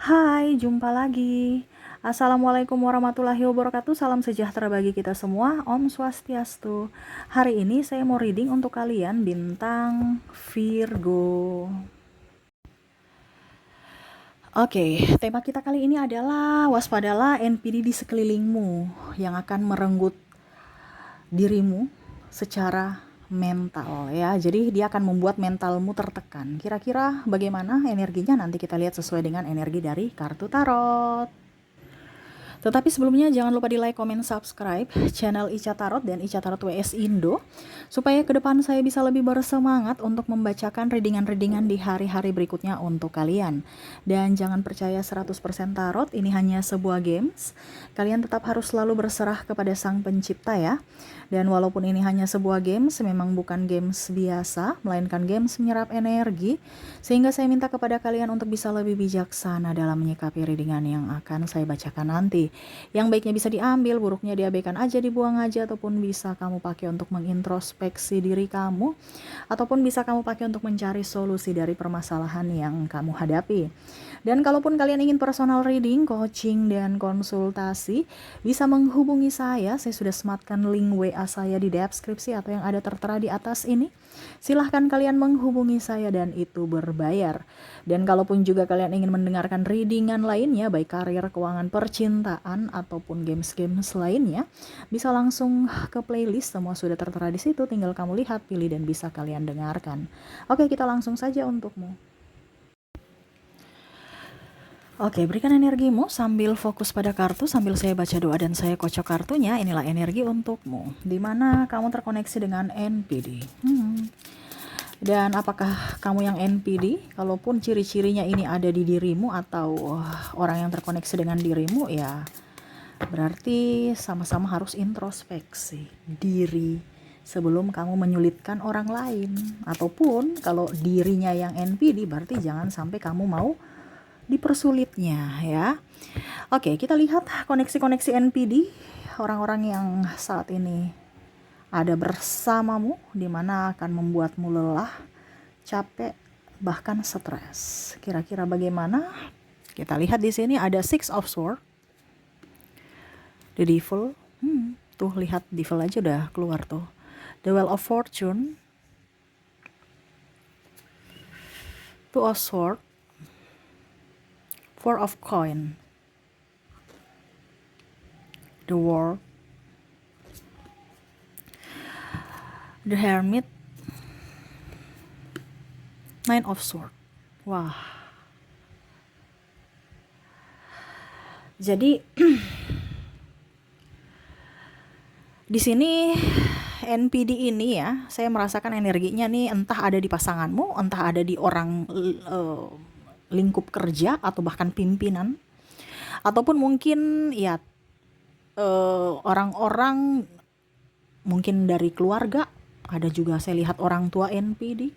Hai, jumpa lagi. Assalamualaikum warahmatullahi wabarakatuh. Salam sejahtera bagi kita semua. Om Swastiastu. Hari ini saya mau reading untuk kalian bintang Virgo. Oke, tema kita kali ini adalah waspadalah NPD di sekelilingmu yang akan merenggut dirimu secara mental ya. Jadi dia akan membuat mentalmu tertekan. Kira-kira bagaimana energinya? Nanti kita lihat sesuai dengan energi dari kartu tarot. Tetapi sebelumnya jangan lupa di like, comment, subscribe channel Ica Tarot dan Ica Tarot WS Indo supaya ke depan saya bisa lebih bersemangat untuk membacakan readingan-readingan di hari-hari berikutnya untuk kalian. Dan jangan percaya 100% tarot, ini hanya sebuah games. Kalian tetap harus selalu berserah kepada Sang Pencipta ya. Dan walaupun ini hanya sebuah games, memang bukan games biasa, melainkan games menyerap energi, sehingga saya minta kepada kalian untuk bisa lebih bijaksana dalam menyikapi readingan yang akan saya bacakan nanti. Yang baiknya bisa diambil, buruknya diabaikan aja, dibuang aja, ataupun bisa kamu pakai untuk mengintrospeksi diri kamu, ataupun bisa kamu pakai untuk mencari solusi dari permasalahan yang kamu hadapi. Dan kalaupun kalian ingin personal reading, coaching, dan konsultasi, bisa menghubungi saya sudah sematkan link WA saya di deskripsi atau yang ada tertera di atas ini. Silahkan kalian menghubungi saya dan itu berbayar. Dan kalaupun juga kalian ingin mendengarkan readingan lainnya, baik karir, keuangan, percintaan, ataupun games-games lainnya, bisa langsung ke playlist, semua sudah tertera di situ, tinggal kamu lihat, pilih, dan bisa kalian dengarkan. Oke, kita langsung saja untukmu. Oke, berikan energimu sambil fokus pada kartu, sambil saya baca doa dan saya kocok kartunya. Inilah energi untukmu, dimana kamu terkoneksi dengan NPD. Dan apakah kamu yang NPD? Kalaupun ciri-cirinya ini ada di dirimu atau orang yang terkoneksi dengan dirimu, ya berarti sama-sama harus introspeksi diri sebelum kamu menyulitkan orang lain. Ataupun kalau dirinya yang NPD, berarti jangan sampai kamu mau dipersulitnya ya. Oke, kita lihat koneksi-koneksi NPD, orang-orang yang saat ini ada bersamamu, dimana akan membuatmu lelah, capek, bahkan stres. Kira-kira bagaimana? Kita lihat di sini ada Six of Swords, the Devil. Tuh lihat, Devil aja udah keluar tuh. The Wheel of Fortune, Two of Swords, Four of Coin, the World, the Hermit, Nine of Swords. Wah. Jadi di sini NPD ini ya, saya merasakan energinya nih entah ada di pasanganmu, entah ada di orang lingkup kerja atau bahkan pimpinan, ataupun mungkin ya orang-orang mungkin dari keluarga, ada juga saya lihat orang tua NPD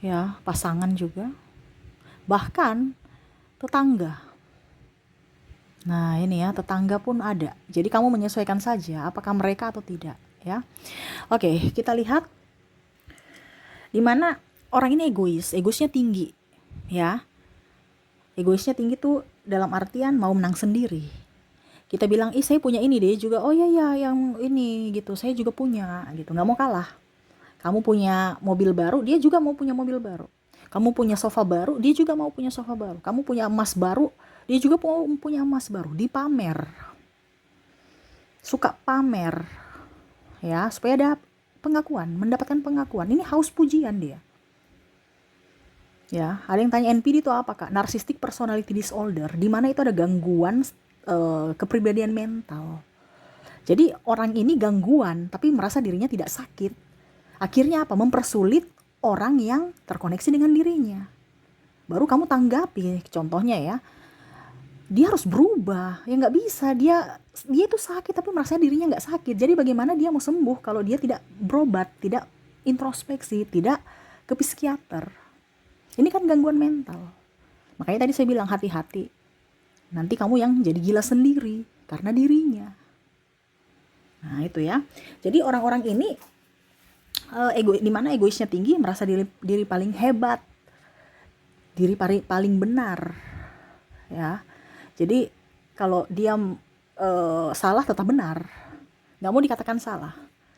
ya, pasangan juga, bahkan tetangga. Nah ini ya, tetangga pun ada. Jadi kamu menyesuaikan saja apakah mereka atau tidak ya. Oke, kita lihat dimana orang ini egoisnya tinggi ya. Egoisnya tinggi tuh dalam artian mau menang sendiri. Kita bilang, saya punya ini deh juga, oh iya ya yang ini gitu, saya juga punya gitu, nggak mau kalah. Kamu punya mobil baru, dia juga mau punya mobil baru. Kamu punya sofa baru, dia juga mau punya sofa baru. Kamu punya emas baru, dia juga mau punya emas baru. Dipamer, suka pamer ya, supaya ada pengakuan, mendapatkan pengakuan. Ini haus pujian dia ya. Ada yang tanya NPD itu apa kak? Narcissistic personality disorder, dimana itu ada gangguan kepribadian mental. Jadi orang ini gangguan tapi merasa dirinya tidak sakit. Akhirnya apa? Mempersulit orang yang terkoneksi dengan dirinya. Baru kamu tanggapi, contohnya ya, dia harus berubah, ya nggak bisa, dia itu sakit tapi merasa dirinya nggak sakit. Jadi bagaimana dia mau sembuh kalau dia tidak berobat, tidak introspeksi, tidak ke psikiater? Ini kan gangguan mental. Makanya tadi saya bilang hati-hati, nanti kamu yang jadi gila sendiri karena dirinya. Nah itu ya. Jadi orang-orang ini dimana egoisnya tinggi, merasa diri paling hebat, diri paling benar ya. Jadi kalau dia salah tetap benar, nggak mau dikatakan salah.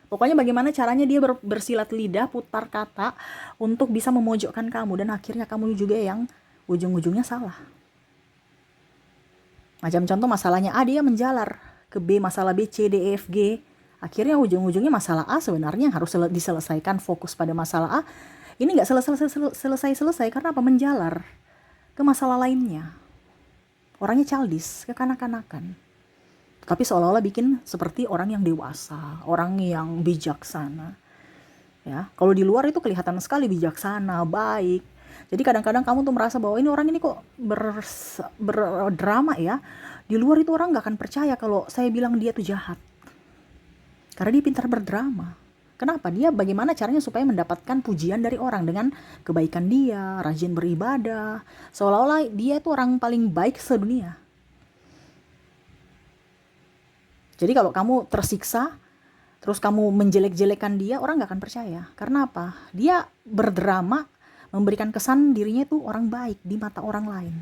Pokoknya bagaimana caranya dia bersilat lidah, putar kata untuk bisa memojokkan kamu, dan akhirnya kamu juga yang ujung-ujungnya salah. Macam contoh masalahnya A, dia menjalar ke B, masalah B, C, D, E, F, G. Akhirnya ujung-ujungnya masalah A sebenarnya yang harus diselesaikan, fokus pada masalah A. Ini nggak selesai karena apa? Menjalar ke masalah lainnya. Orangnya childish, kekanak-kanakan. Tapi seolah-olah bikin seperti orang yang dewasa, orang yang bijaksana. Ya, kalau di luar itu kelihatan sekali bijaksana, baik. Jadi kadang-kadang kamu tuh merasa bahwa ini orang ini kok berdrama ya. Di luar itu orang nggak akan percaya kalau saya bilang dia tuh jahat. Karena dia pintar berdrama. Kenapa? Dia bagaimana caranya supaya mendapatkan pujian dari orang dengan kebaikan dia, rajin beribadah. Seolah-olah dia itu orang paling baik sedunia. Jadi kalau kamu tersiksa, terus kamu menjelek-jelekan dia, orang gak akan percaya. Karena apa? Dia berdrama, memberikan kesan dirinya itu orang baik di mata orang lain.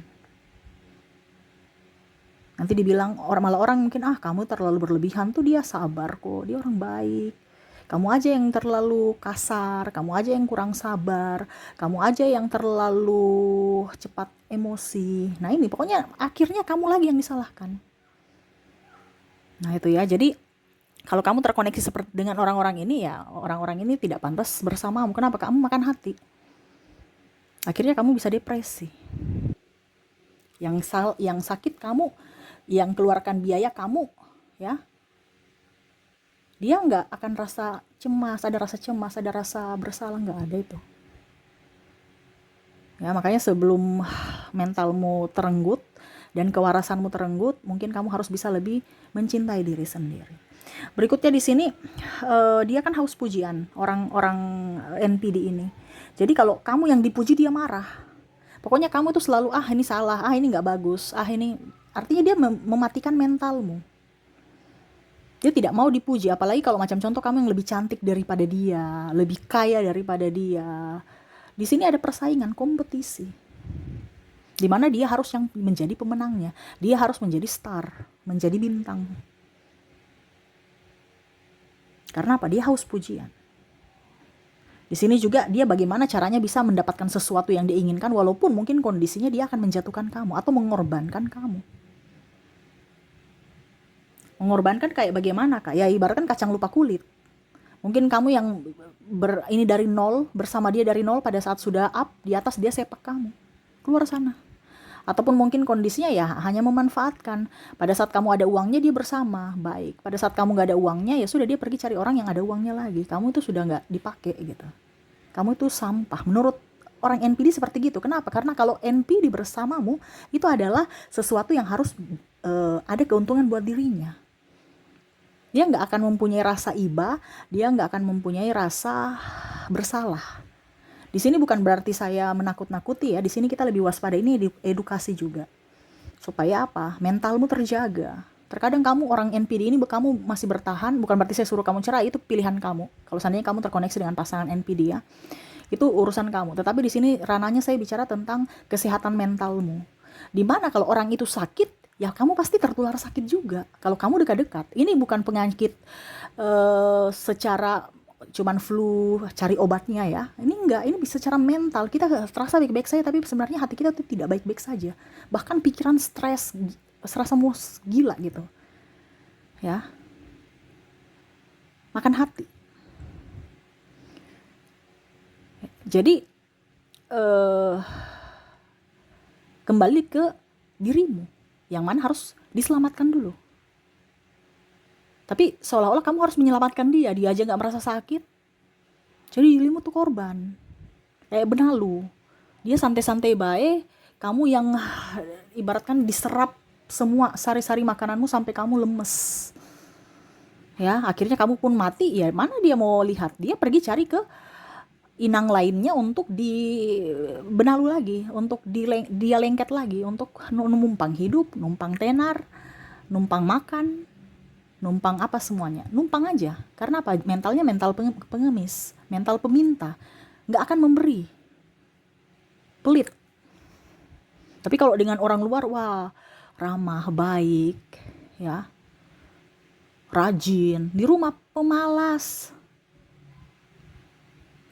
Nanti dibilang malah orang mungkin, kamu terlalu berlebihan, tuh dia sabar kok, dia orang baik. Kamu aja yang terlalu kasar, kamu aja yang kurang sabar, kamu aja yang terlalu cepat emosi. Nah ini pokoknya akhirnya kamu lagi yang disalahkan. Nah itu ya, jadi kalau kamu terkoneksi seperti dengan orang-orang ini, ya orang-orang ini tidak pantas bersamamu. Kenapa? Kamu makan hati. Akhirnya kamu bisa depresi. Yang sakit kamu, yang keluarkan biaya kamu, ya. Dia nggak akan rasa cemas, ada rasa bersalah, nggak ada itu. Ya makanya sebelum mentalmu terenggut dan kewarasanmu terenggut, mungkin kamu harus bisa lebih mencintai diri sendiri. Berikutnya di sini dia kan haus pujian, orang-orang NPD ini. Jadi kalau kamu yang dipuji, dia marah. Pokoknya kamu tuh selalu ini salah, ini nggak bagus, ini artinya dia mematikan mentalmu. Dia tidak mau dipuji, apalagi kalau macam contoh kamu yang lebih cantik daripada dia, lebih kaya daripada dia. Di sini ada persaingan, kompetisi. Di mana dia harus yang menjadi pemenangnya, dia harus menjadi star, menjadi bintang. Karena apa? Dia haus pujian. Di sini juga dia bagaimana caranya bisa mendapatkan sesuatu yang diinginkan, walaupun mungkin kondisinya dia akan menjatuhkan kamu atau mengorbankan kamu. Mengorbankan kayak bagaimana, Kak? Ya ibaratkan kacang lupa kulit. Mungkin kamu yang ini dari nol, bersama dia dari nol, pada saat sudah up di atas dia sepak kamu keluar sana. Ataupun mungkin kondisinya ya hanya memanfaatkan. Pada saat kamu ada uangnya dia bersama, baik. Pada saat kamu gak ada uangnya, ya sudah dia pergi cari orang yang ada uangnya lagi. Kamu itu sudah gak dipakai gitu. Kamu itu sampah. Menurut orang NPD seperti gitu. Kenapa? Karena kalau NPD bersamamu, itu adalah sesuatu yang harus ada keuntungan buat dirinya. Dia gak akan mempunyai rasa iba, dia gak akan mempunyai rasa bersalah. Di sini bukan berarti saya menakut-nakuti ya. Di sini kita lebih waspada, ini edukasi juga. Supaya apa? Mentalmu terjaga. Terkadang kamu orang NPD ini kamu masih bertahan, bukan berarti saya suruh kamu cerai, itu pilihan kamu. Kalau seandainya kamu terkoneksi dengan pasangan NPD ya, itu urusan kamu. Tetapi di sini ranahnya saya bicara tentang kesehatan mentalmu. Dimana kalau orang itu sakit, ya kamu pasti tertular sakit juga. Kalau kamu dekat-dekat, ini bukan penyakit secara cuman flu, cari obatnya ya. Ini enggak, ini bisa secara mental. Kita terasa baik-baik saja, tapi sebenarnya hati kita tuh tidak baik-baik saja. Bahkan pikiran stres, serasa mau gila gitu. Ya. Makan hati. Jadi kembali ke dirimu, yang mana harus diselamatkan dulu. Tapi seolah-olah kamu harus menyelamatkan dia aja gak merasa sakit. Jadi dirimu tuh korban. Kayak benalu. Dia santai-santai baik, kamu yang ibaratkan diserap semua sari-sari makananmu sampai kamu lemes. Ya, akhirnya kamu pun mati, ya mana dia mau lihat? Dia pergi cari ke inang lainnya untuk benalu lagi, untuk dia lengket lagi, untuk numpang hidup, numpang tenar, numpang makan, numpang apa semuanya, numpang aja. Karena apa? Mentalnya mental pengemis, mental peminta, nggak akan memberi, pelit. Tapi kalau dengan orang luar, wah, ramah, baik, ya, rajin. Di rumah pemalas.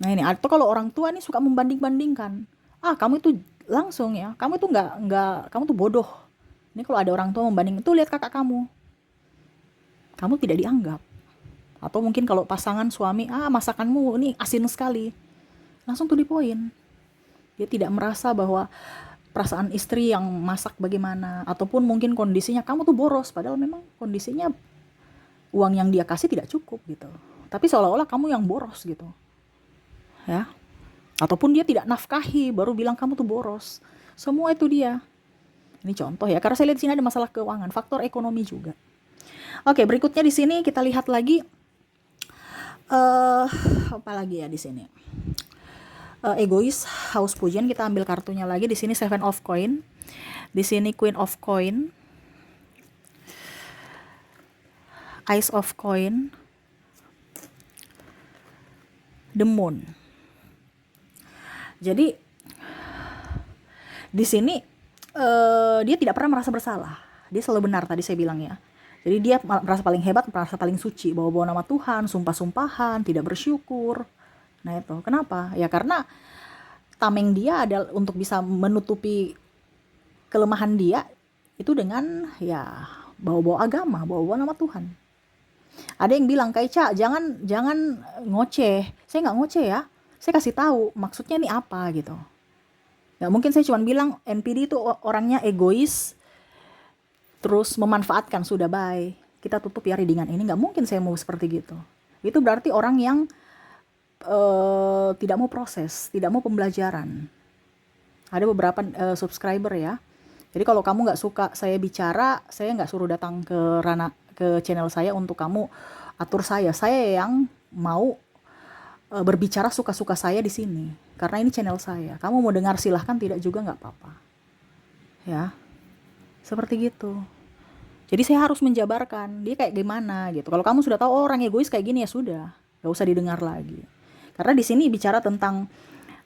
Nah ini, atau kalau orang tua nih suka membanding-bandingkan. Ah, kamu itu langsung ya, kamu itu nggak, kamu tuh bodoh. Ini kalau ada orang tua membanding, itu lihat kakak kamu tidak dianggap. Atau mungkin kalau pasangan suami, ah masakanmu ini asin sekali. Langsung to the point. Dia tidak merasa bahwa perasaan istri yang masak bagaimana. Ataupun mungkin kondisinya, kamu tuh boros. Padahal memang kondisinya uang yang dia kasih tidak cukup gitu. Tapi seolah-olah kamu yang boros gitu. Ya. Ataupun dia tidak nafkahi, baru bilang kamu tuh boros. Semua itu dia. Ini contoh ya, karena saya lihat di sini ada masalah keuangan, faktor ekonomi juga. Oke, berikutnya di sini kita lihat lagi apa lagi ya di sini? Egois, haus pujian. Kita ambil kartunya lagi. Di sini Seven of Coin. Di sini Queen of Coin. Ace of Coin. The Moon. Jadi di sini dia tidak pernah merasa bersalah. Dia selalu benar, tadi saya bilang ya. Jadi dia merasa paling hebat, merasa paling suci, bawa-bawa nama Tuhan, sumpah-sumpahan, tidak bersyukur. Nah itu, kenapa? Ya karena tameng dia adalah untuk bisa menutupi kelemahan dia itu dengan ya bawa-bawa agama, bawa-bawa nama Tuhan. Ada yang bilang, Kaica, jangan ngoceh. Saya nggak ngoceh ya. Saya kasih tahu maksudnya ini apa gitu. Nggak mungkin saya cuma bilang NPD itu orangnya egois, terus memanfaatkan, sudah bye, kita tutup ya readingan ini. Nggak mungkin saya mau seperti gitu. Itu berarti orang yang tidak mau proses, tidak mau pembelajaran. Ada beberapa subscriber ya. Jadi kalau kamu nggak suka saya bicara, saya nggak suruh datang ke channel saya untuk kamu atur saya. Saya yang mau berbicara suka-suka saya di sini. Karena ini channel saya. Kamu mau dengar silahkan, tidak juga nggak apa-apa. Ya, seperti gitu. Jadi saya harus menjabarkan dia kayak gimana gitu. Kalau kamu sudah tahu orang egois kayak gini, ya sudah, nggak usah didengar lagi. Karena di sini bicara tentang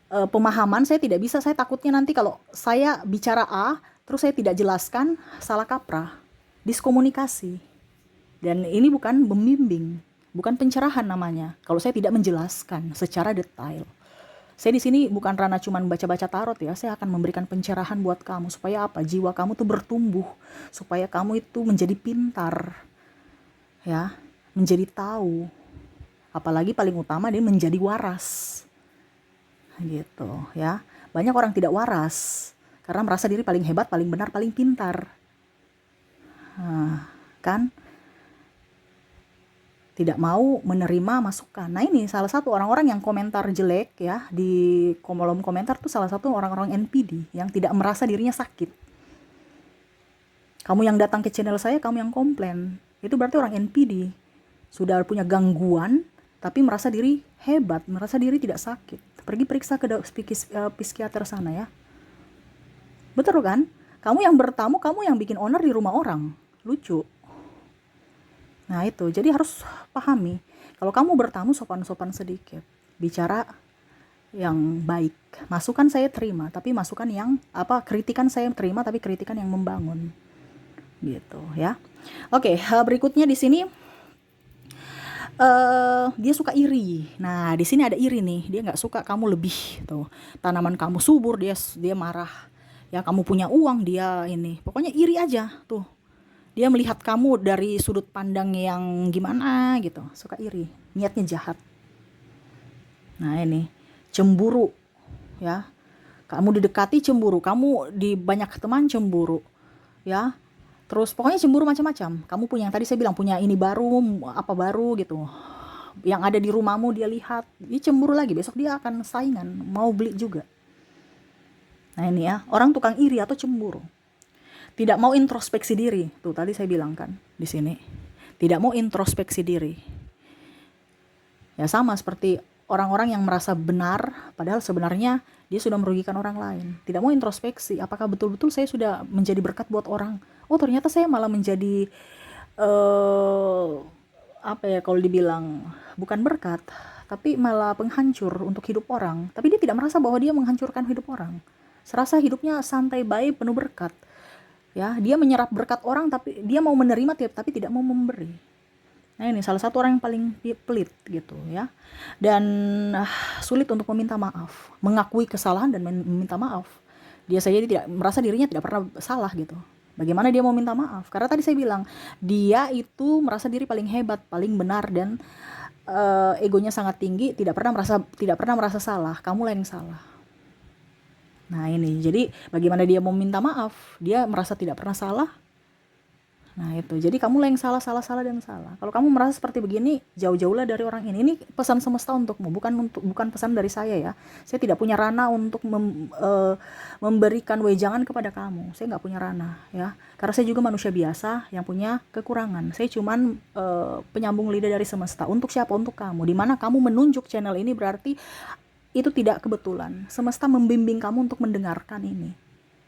pemahaman, saya tidak bisa. Saya takutnya nanti kalau saya bicara A, terus saya tidak jelaskan, salah kaprah, diskomunikasi. Dan ini bukan membimbing, bukan pencerahan namanya. Kalau saya tidak menjelaskan secara detail. Saya di sini bukan ranah cuman baca-baca tarot ya. Saya akan memberikan pencerahan buat kamu supaya apa? Jiwa kamu tuh bertumbuh, supaya kamu itu menjadi pintar, ya, menjadi tahu. Apalagi paling utama dia menjadi waras, gitu ya. Banyak orang tidak waras karena merasa diri paling hebat, paling benar, paling pintar. Nah, kan? Tidak mau menerima masukan. Nah ini salah satu orang-orang yang komentar jelek ya di kolom komentar tuh, salah satu orang-orang NPD yang tidak merasa dirinya sakit. Kamu yang datang ke channel saya, kamu yang komplain, itu berarti orang NPD. Sudah punya gangguan, tapi merasa diri hebat, merasa diri tidak sakit. Pergi periksa ke psikiater sana ya. Betul kan? Kamu yang bertamu, kamu yang bikin owner di rumah orang. Lucu. Nah itu, jadi harus pahami. Kalau kamu bertamu, sopan-sopan sedikit. Bicara yang baik. Masukan saya terima, tapi masukan yang kritikan saya terima, tapi kritikan yang membangun. Gitu ya. Oke, berikutnya di sini dia suka iri. Nah, di sini ada iri nih. Dia nggak suka kamu lebih tuh. Tanaman kamu subur, dia marah. Ya kamu punya uang, dia ini. Pokoknya iri aja tuh. Dia melihat kamu dari sudut pandang yang gimana gitu. Suka iri, niatnya jahat. Nah ini, cemburu ya. Kamu didekati cemburu, kamu di banyak teman cemburu ya. Terus pokoknya cemburu macam-macam. Kamu punya, yang tadi saya bilang, punya ini baru, apa baru gitu. Yang ada di rumahmu dia lihat, dia cemburu lagi, besok dia akan saingan, mau beli juga. Nah ini ya, orang tukang iri atau cemburu. Tidak mau introspeksi diri. Tuh tadi saya bilang kan di sini. Tidak mau introspeksi diri. Ya sama seperti orang-orang yang merasa benar padahal sebenarnya dia sudah merugikan orang lain. Tidak mau introspeksi. Apakah betul-betul saya sudah menjadi berkat buat orang? Oh ternyata saya malah menjadi apa ya kalau dibilang, bukan berkat, tapi malah penghancur untuk hidup orang. Tapi dia tidak merasa bahwa dia menghancurkan hidup orang. serasa hidupnya santai baik, penuh berkat. Ya, dia menyerap berkat orang tapi dia mau menerima tapi tidak mau memberi. Nah, ini salah satu orang yang paling pelit gitu ya. Dan sulit untuk meminta maaf, mengakui kesalahan dan meminta maaf. Dia saja tidak merasa dirinya tidak pernah salah gitu. Bagaimana dia mau minta maaf? Karena tadi saya bilang, dia itu merasa diri paling hebat, paling benar, dan egonya sangat tinggi, tidak pernah merasa salah. Kamulah yang salah. Nah, ini jadi bagaimana dia mau minta maaf? Dia merasa tidak pernah salah. Nah, itu. Jadi kamulah yang salah dan salah. Kalau kamu merasa seperti begini, jauh-jauhlah dari orang ini. Ini pesan semesta untukmu, bukan pesan dari saya ya. Saya tidak punya ranah untuk memberikan wejangan kepada kamu. Saya nggak punya ranah ya. Karena saya juga manusia biasa yang punya kekurangan. Saya cuman penyambung lidah dari semesta. Untuk siapa? Untuk kamu. Dimana kamu menunjuk channel ini berarti itu tidak kebetulan. Semesta membimbing kamu untuk mendengarkan ini.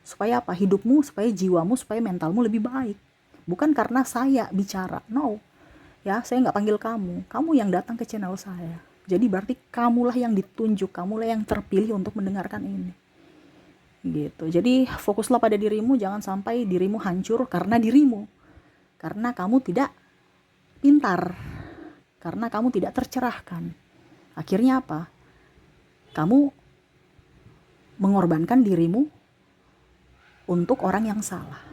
Supaya apa? Hidupmu, supaya jiwamu, supaya mentalmu lebih baik. Bukan karena saya bicara, no. Ya, saya nggak panggil kamu. Kamu yang datang ke channel saya. Jadi berarti kamulah yang ditunjuk, kamulah yang terpilih untuk mendengarkan ini. Gitu. Jadi fokuslah pada dirimu, jangan sampai dirimu hancur karena dirimu. Karena kamu tidak pintar. Karena kamu tidak tercerahkan. Akhirnya apa? Kamu mengorbankan dirimu untuk orang yang salah.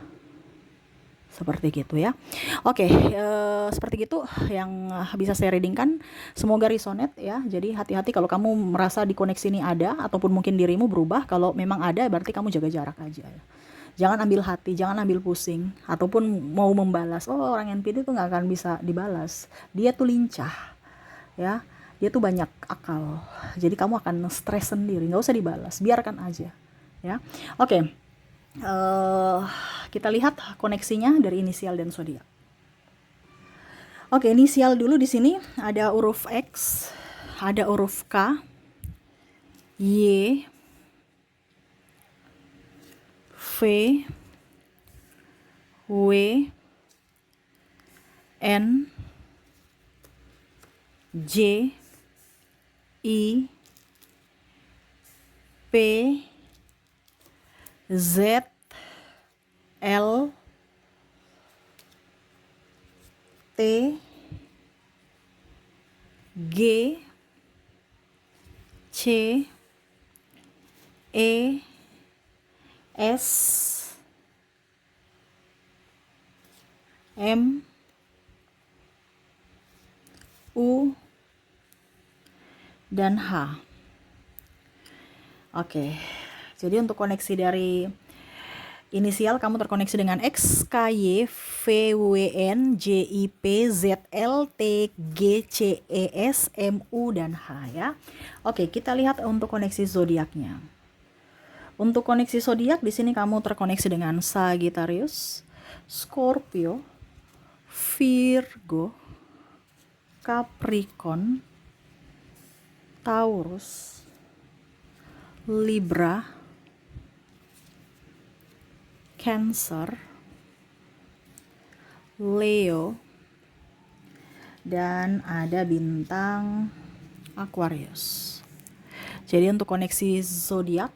Seperti gitu ya. Oke, seperti gitu yang bisa saya readingkan. Semoga resonate ya. Jadi hati-hati kalau kamu merasa di koneksi ini ada, ataupun mungkin dirimu berubah. Kalau memang ada, berarti kamu jaga jarak aja ya. Jangan ambil hati, jangan ambil pusing, ataupun mau membalas. Oh, orang NPD itu nggak akan bisa dibalas. Dia tuh lincah ya. Dia tuh banyak akal. Jadi kamu akan stres sendiri. Nggak usah dibalas, biarkan aja ya. Oke. Kita lihat koneksinya dari inisial dan zodiak. Oke, inisial dulu di sini ada huruf X, ada huruf K, Y, V, W, N, J, I, P, Z, L, T, G, C, E, S, M, U, dan H. Oke. Jadi untuk koneksi dari inisial, kamu terkoneksi dengan X, K, Y, V, W, N, J, I, P, Z, L, T, G, C, E, S, M, U, dan H ya. Oke, kita lihat untuk koneksi zodiaknya. Untuk koneksi zodiak di sini kamu terkoneksi dengan Sagittarius, Scorpio, Virgo, Capricorn, Taurus, Libra, Cancer, Leo, dan ada bintang Aquarius. Jadi untuk koneksi zodiak,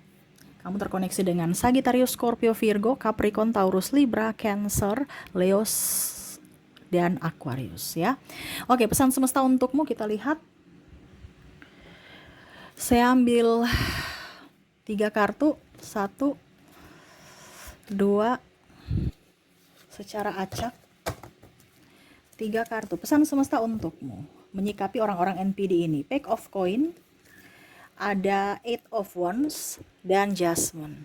kamu terkoneksi dengan Sagittarius, Scorpio, Virgo, Capricorn, Taurus, Libra, Cancer, Leo, dan Aquarius ya. Oke, pesan semesta untukmu kita lihat. Saya ambil 3 kartu, 1, 2, secara acak, 3 kartu. Pesan semesta untukmu menyikapi orang-orang NPD ini. Pack of Coin, ada 8 of Wands, dan Judgment.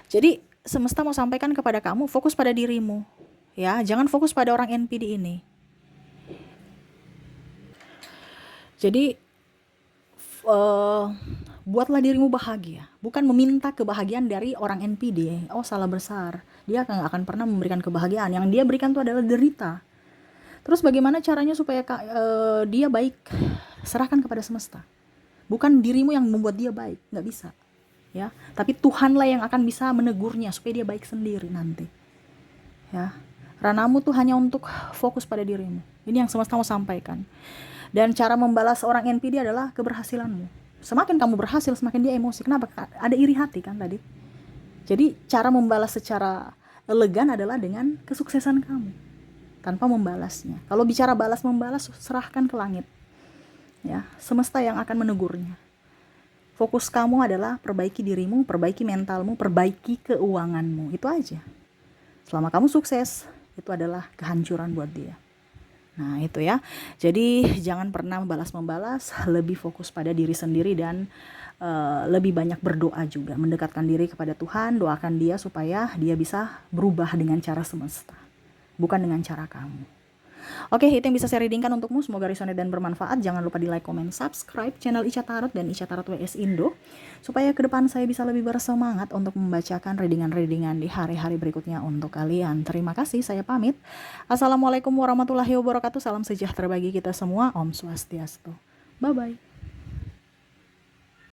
Jadi semesta mau sampaikan kepada kamu, fokus pada dirimu ya, jangan fokus pada orang NPD ini. Jadi buatlah dirimu bahagia, bukan meminta kebahagiaan dari orang NPD. Oh, salah besar. Dia akan pernah memberikan kebahagiaan. Yang dia berikan itu adalah derita. Terus bagaimana caranya supaya dia baik? Serahkan kepada semesta. Bukan dirimu yang membuat dia baik, nggak bisa. Ya, tapi Tuhanlah yang akan bisa menegurnya supaya dia baik sendiri nanti. Ya, ranahmu tuh hanya untuk fokus pada dirimu. Ini yang semesta mau sampaikan. Dan cara membalas orang NPD adalah keberhasilanmu. Semakin kamu berhasil, semakin dia emosi. Kenapa? Ada iri hati kan tadi. Jadi cara membalas secara elegan adalah dengan kesuksesan kamu, tanpa membalasnya. Kalau bicara balas-membalas, serahkan ke langit. Ya, semesta yang akan menegurnya. Fokus kamu adalah perbaiki dirimu, perbaiki mentalmu, perbaiki keuanganmu. Itu aja. Selama kamu sukses, itu adalah kehancuran buat dia. Nah itu ya, jadi jangan pernah membalas-membalas, lebih fokus pada diri sendiri dan lebih banyak berdoa juga, mendekatkan diri kepada Tuhan, doakan dia supaya dia bisa berubah dengan cara semesta, bukan dengan cara kamu. Oke, itu yang bisa saya readingkan untukmu. Semoga resonate dan bermanfaat. Jangan lupa di like, comment, subscribe channel Ica Tarot dan Ica Tarot WS Indo, supaya ke depan saya bisa lebih bersemangat untuk membacakan readingan-readingan di hari-hari berikutnya untuk kalian. Terima kasih, saya pamit. Assalamualaikum warahmatullahi wabarakatuh. Salam sejahtera bagi kita semua. Om Swastiastu. Bye-bye.